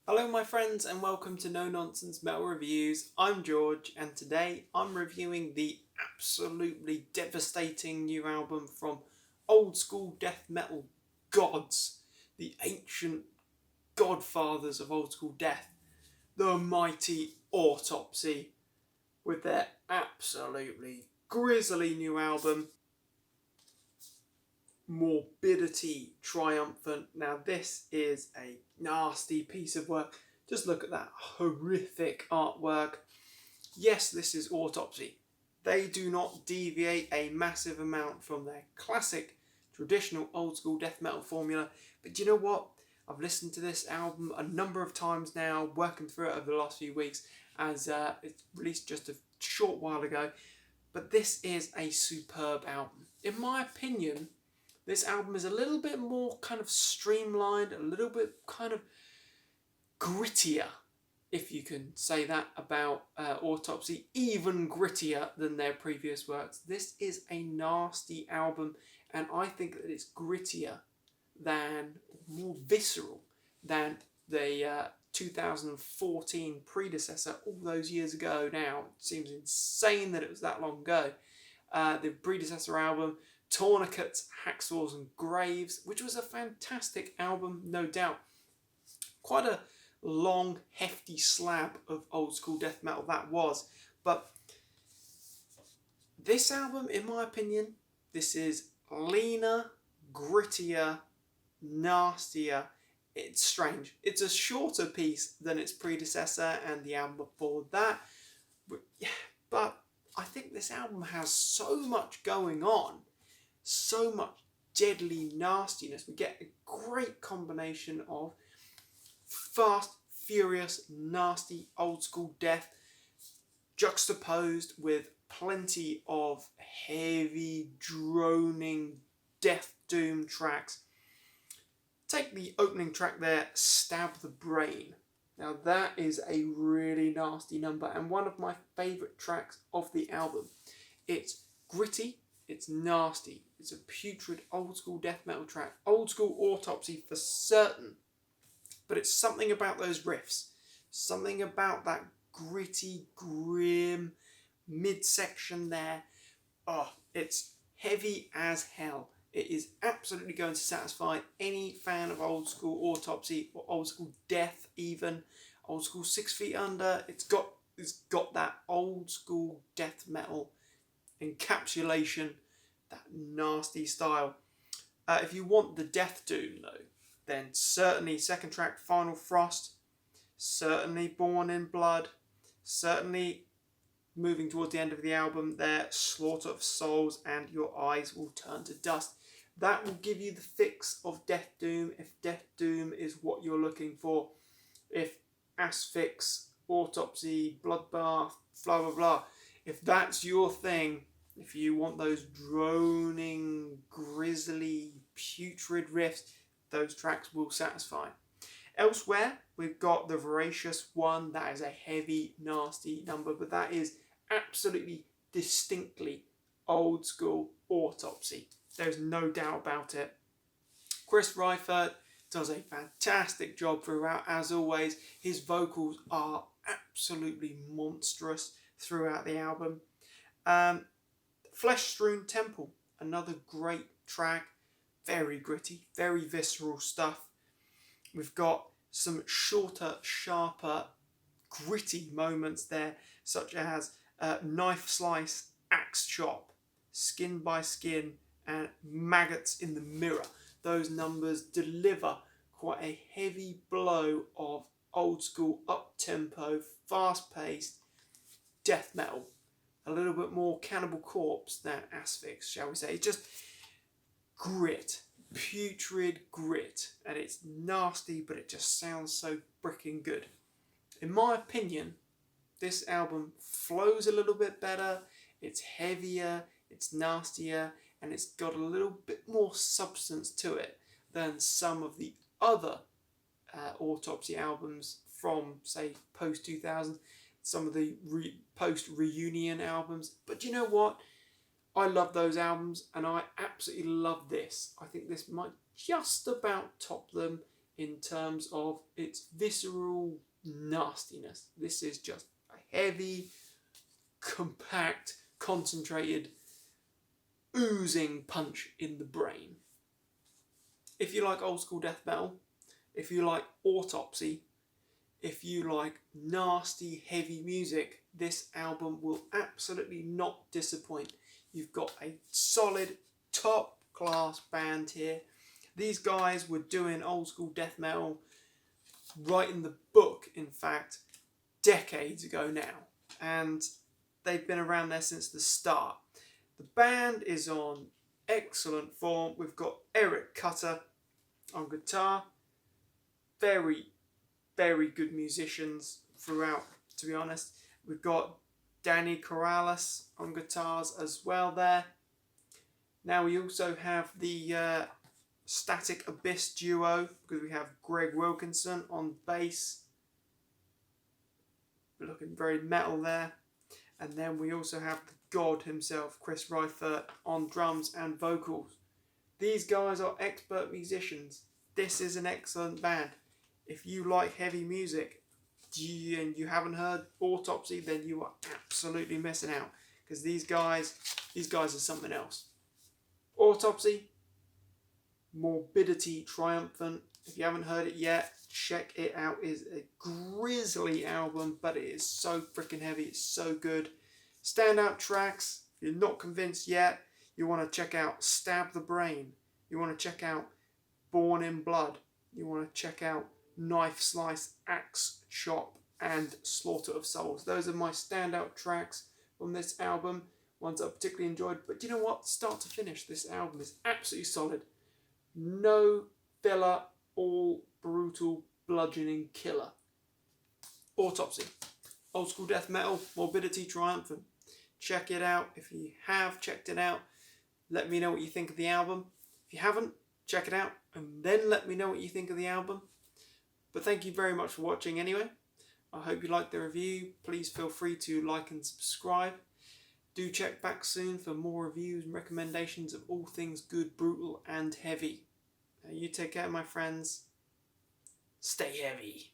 Hello my friends and welcome to No Nonsense Metal Reviews. I'm George and today I'm reviewing the absolutely devastating new album from old school death metal gods, the ancient godfathers of old school death, the mighty Autopsy, with their absolutely grisly new album, Morbidity Triumphant. Now this is a nasty piece of work. Just look at that horrific artwork. Yes, this is Autopsy. They do not deviate a massive amount from their classic, traditional, old school death metal formula. But you know what? I've listened to this album a number of times now, working through it over the last few weeks, as it's released just a short while ago. But this is a superb album. In my opinion, this album is a little bit more kind of streamlined, a little bit kind of grittier, if you can say that about Autopsy, even grittier than their previous works. This is a nasty album, and I think that it's grittier than, more visceral than the 2014 predecessor all those years ago now. It seems insane that it was that long ago. The predecessor album, Tourniquets, Hacksaws and Graves, which was a fantastic album, no doubt. Quite a long, hefty slab of old school death metal that was. But this album, in my opinion, this is leaner, grittier, nastier. It's strange. It's a shorter piece than its predecessor and the album before that. But I think this album has so much going on, so much deadly nastiness. We get a great combination of fast, furious, nasty, old school death, juxtaposed with plenty of heavy, droning, death doom tracks. Take the opening track there, Stab the Brain. Now that is a really nasty number and one of my favourite tracks of the album. It's gritty, it's nasty, it's a putrid old school death metal track, old school Autopsy for certain. But it's something about those riffs, something about that gritty, grim midsection there. Oh, it's heavy as hell. It is absolutely going to satisfy any fan of old school Autopsy or old school death, even old school 6 Feet Under. It's got that old school death metal encapsulation, that nasty style. If you want the death doom though, then certainly second track, Final Frost, certainly Born in Blood, certainly moving towards the end of the album there, Slaughter of Souls and Your Eyes Will Turn to Dust. That will give you the fix of death doom if death doom is what you're looking for. If Asphyx, Autopsy, Bloodbath, blah blah blah, if that's your thing, if you want those droning, grisly, putrid riffs, those tracks will satisfy. Elsewhere, we've got the Voracious One. That is a heavy, nasty number, but that is absolutely distinctly old school Autopsy. There's no doubt about it. Chris Reifert does a fantastic job throughout, as always. His vocals are absolutely monstrous throughout the album. Flesh Strewn Temple, another great track. Very gritty, very visceral stuff. We've got some shorter, sharper, gritty moments there, such as Knife Slice, Axe Chop, Skin by Skin, and Maggots in the Mirror. Those numbers deliver quite a heavy blow of old school, up-tempo, fast-paced death metal. A little bit more Cannibal Corpse than Asphyx, shall we say. It's just grit, putrid grit, and it's nasty, but it just sounds so fricking good. In my opinion, this album flows a little bit better, it's heavier, it's nastier, and it's got a little bit more substance to it than some of the other Autopsy albums from, say, post-2000, some of the post-reunion albums. But you know what? I love those albums, and I absolutely love this. I think this might just about top them in terms of its visceral nastiness. This is just a heavy, compact, concentrated, oozing punch in the brain. If you like old school death metal, if you like Autopsy, if you like nasty, heavy music, this album will absolutely not disappoint. You've got a solid, top-class band here. These guys were doing old school death metal, writing the book, in fact, decades ago now. And they've been around there since the start. The band is on excellent form. We've got Eric Cutter on guitar. Very, very good musicians throughout, to be honest. We've got Danny Corrales on guitars as well there. Now we also have the Static Abyss duo, because we have Greg Wilkinson on bass. Looking very metal there. And then we also have the god himself, Chris Reifert, on drums and vocals. These guys are expert musicians. This is an excellent band. If you like heavy music and you haven't heard Autopsy, then you are absolutely missing out, because these guys are something else. Autopsy, Morbidity Triumphant. If you haven't heard it yet, check it out. It's a grisly album, but it is so freaking heavy. It's so good. Standout tracks. If you're not convinced yet, you want to check out Stab the Brain. You want to check out Born in Blood. You want to check out Knife Slice, Axe Chop, and Slaughter of Souls. Those are my standout tracks from this album, ones I particularly enjoyed. But you know what? Start to finish, this album is absolutely solid. No filler, all brutal, bludgeoning killer. Autopsy, old school death metal, Morbidity Triumphant. Check it out. If you have checked it out, let me know what you think of the album. If you haven't, check it out and then let me know what you think of the album. But thank you very much for watching anyway. I hope you liked the review. Please feel free to like and subscribe. Do check back soon for more reviews and recommendations of all things good, brutal and heavy. You take care, my friends. Stay heavy.